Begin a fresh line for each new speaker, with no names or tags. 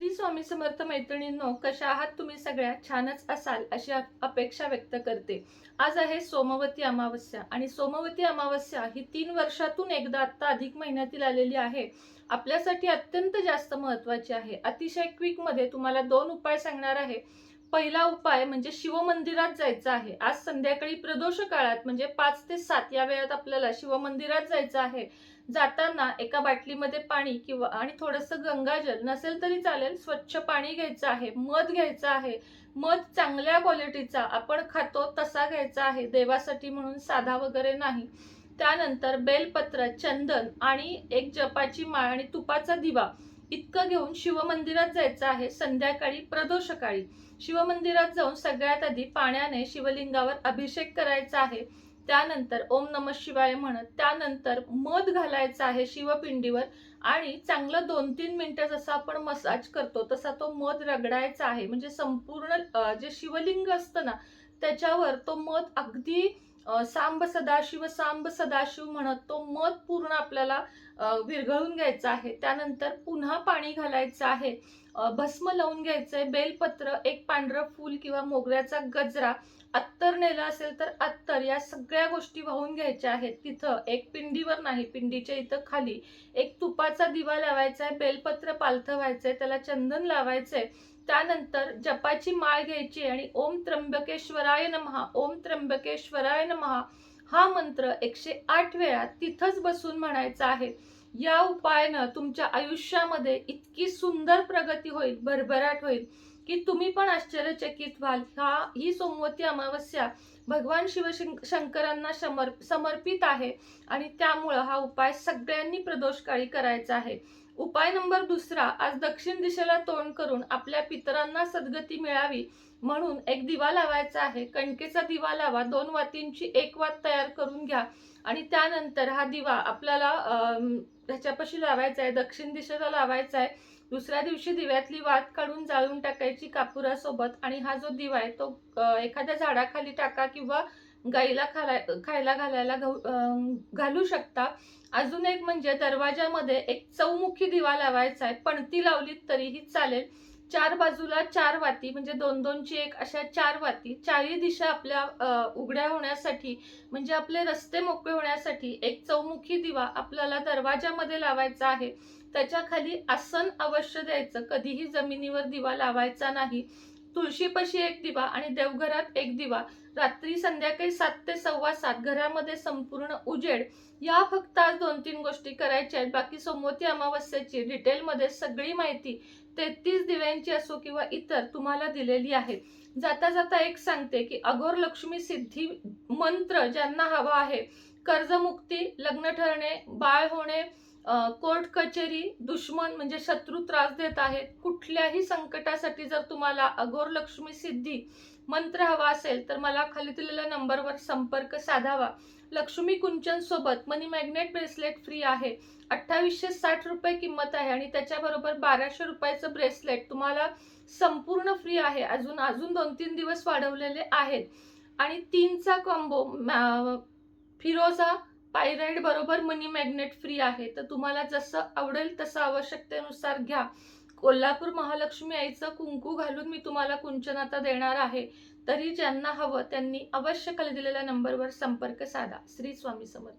श्री स्वामी समर्थ मैत्रिणींनो, कशा आहात तुम्ही? सगळ्या छानच असाल अशी अपेक्षा व्यक्त करते. आज आहे सोमवती अमावस्या आणि सोमवती अमावस्या ही 3 वर्षातून एकदा आता अधिक महिन्यातील आलेली आहे. आपल्यासाठी अत्यंत जास्त महत्त्वाची आहे. अतिशय क्विक मध्ये तुम्हाला 2 उपाय सांगणार आहे. पहिला उपाय म्हणजे शिवमंदिरात जायचं आहे. आज संध्याकाळी प्रदोष काळात म्हणजे 5 ते 7 या वेळात आपल्याला शिवमंदिरात जायचं आहे. जाताना एका बाटलीमध्ये पाणी किंवा आणि थोडंसं गंगाजल नसेल तरी चालेल, स्वच्छ पाणी घ्यायचं आहे. मध घ्यायचं आहे. मध चांगल्या क्वालिटीचा आपण खातो तसा घ्यायचा आहे, देवासाठी म्हणून साधा वगैरे नाही. त्यानंतर बेलपत्र, चंदन आणि एक जपाची माळ आणि तुपाचा दिवा इतकं घेऊन शिवमंदिरात जायचं आहे. संध्याकाळी प्रदोषकाळी शिवमंदिरात जाऊन सगळ्यात आधी पाण्याने शिवलिंगावर अभिषेक करायचा आहे. त्यानंतर ओम नमः शिवाय म्हणत त्यानंतर मध घालायचा आहे शिवपिंडीवर आणि चांगलं 2-3 मिनिटं जसं आपण मसाज करतो तसा तो मध रगडायचा आहे. म्हणजे संपूर्ण जे शिवलिंग असतं ना त्याच्यावर तो मध अगदी सांब सदाशिव सांब सदाशिव म्हणत तो मध पूर्ण आपल्याला विरघळून घ्यायचा आहे. त्यानंतर पुन्हा पाणी घालायचं आहे. भस्म लावून घ्यायचंय. बेलपत्र, एक पांढरं फूल किंवा मोगऱ्याचा गजरा, अत्तर नेलं असेल तर अत्तर, या सगळ्या गोष्टी वाहून घ्यायच्या आहेत. तिथं एक पिंडीवर नाही, पिंडीच्या इथं खाली एक तुपाचा दिवा लावायचा आहे. बेलपत्र पालथं व्हायचंय, त्याला चंदन लावायचंय. त्यानंतर जपाची माळ घ्यायची आणि ओम त्र्यंबकेश्वराय नमः, ओम त्र्यंबकेश्वराय नमः हा मंत्र 108 वेळा तिथंच बसून म्हणायचा आहे. या उपायानं तुमच्या आयुष्यामध्ये इतकी सुंदर प्रगती होईल, भरभराट होईल की तुम्ही पण आश्चर्यचकित व्हाल. ही सोमवती अमावस्या भगवान शिवशंकरांना समर्पित आहे आणि त्यामुळं हा उपाय सगळ्यांनी प्रदोषकाळी करायचा आहे. उपाय नंबर 2, आज दक्षिण दिशेला तोंड करून आपल्या पितरांना सद्गती मिळावी म्हणून एक दिवा लावायचा आहे. कणकेचा दिवा लावा. 2 वातींची 1 वात तयार करून घ्या आणि त्यानंतर हा दिवा आपल्याला ह्याच्यापाशी लावायचा आहे, दक्षिण दिशेला लावायचा आहे. दुसऱ्या दिवशी दिव्यातली वात काढून जाळून टाकायची कापुरासोबत आणि हा जो दिवा आहे तो एखाद्या झाडाखाली टाका किंवा गाईला खायला घालायला घालू शकता. अजून एक म्हणजे दरवाजामध्ये एक चौमुखी दिवा लावायचा आहे. पणती लावलीत तरीही चालेल. 4 बाजूला 4 वाती म्हणजे 2-2ची 1 अशा 4 वाती, चारही दिशा आपल्या उघड्या होण्यासाठी म्हणजे आपले रस्ते मोकळे होण्यासाठी एक चौमुखी दिवा आपल्याला दरवाजामध्ये लावायचा आहे. त्याच्या खाली आसन अवश्य द्यायचं. कधीही जमिनीवर दिवा लावायचा नाही. तुळशीपाशी एक दिवा आणि देवघरात एक दिवा. रात्री संध्याकाळी 7 ते 7:15 घरामध्ये संपूर्ण उजेड. या फक्त आज 2-3 गोष्टी करायच्या आहेत. बाकी सोमवती अमावस्येची डिटेलमध्ये सगळी माहिती 33 दिव्यांची असो किंवा इतर तुम्हाला दिलेली आहे. जाता जाता एक सांगते की अघोर लक्ष्मी सिद्धी मंत्र ज्यांना हवा आहे, कर्जमुक्ती, लग्न ठरणे, बाळ होणे, कोर्ट कचेरी, दुश्मन म्हणजे शत्रू त्रास देत आहेत, कुठल्याही संकटासाठी जर तुम्हाला अघोर लक्ष्मी सिद्धी मंत्र हवा असेल तर मला खाली दिलेल्या नंबरवर संपर्क साधावा. लक्ष्मी कुंचन सोबत मनी मॅग्नेट ब्रेसलेट फ्री आहे. 2860 रुपये किंमत आहे आणि त्याच्याबरोबर 1200 रुपयाचं ब्रेसलेट तुम्हाला संपूर्ण फ्री आहे. अजून 2-3 दिवस वाढवलेले आहेत. आणि 3चा कॉम्बो फिरोजा पायराइड बरोबर मनी मॅग्नेट फ्री आहे. तर तुम्हाला जसं आवडेल तसं आवश्यकतेनुसार घ्या. कोल्हापूर महालक्ष्मी आईचं कुंकू घालून मी तुम्हाला कुंचन आता देणार आहे. तरी ज्यांना हवं त्यांनी अवश्य खाली दिलेल्या नंबरवर संपर्क साधा. श्री स्वामी समर्थ.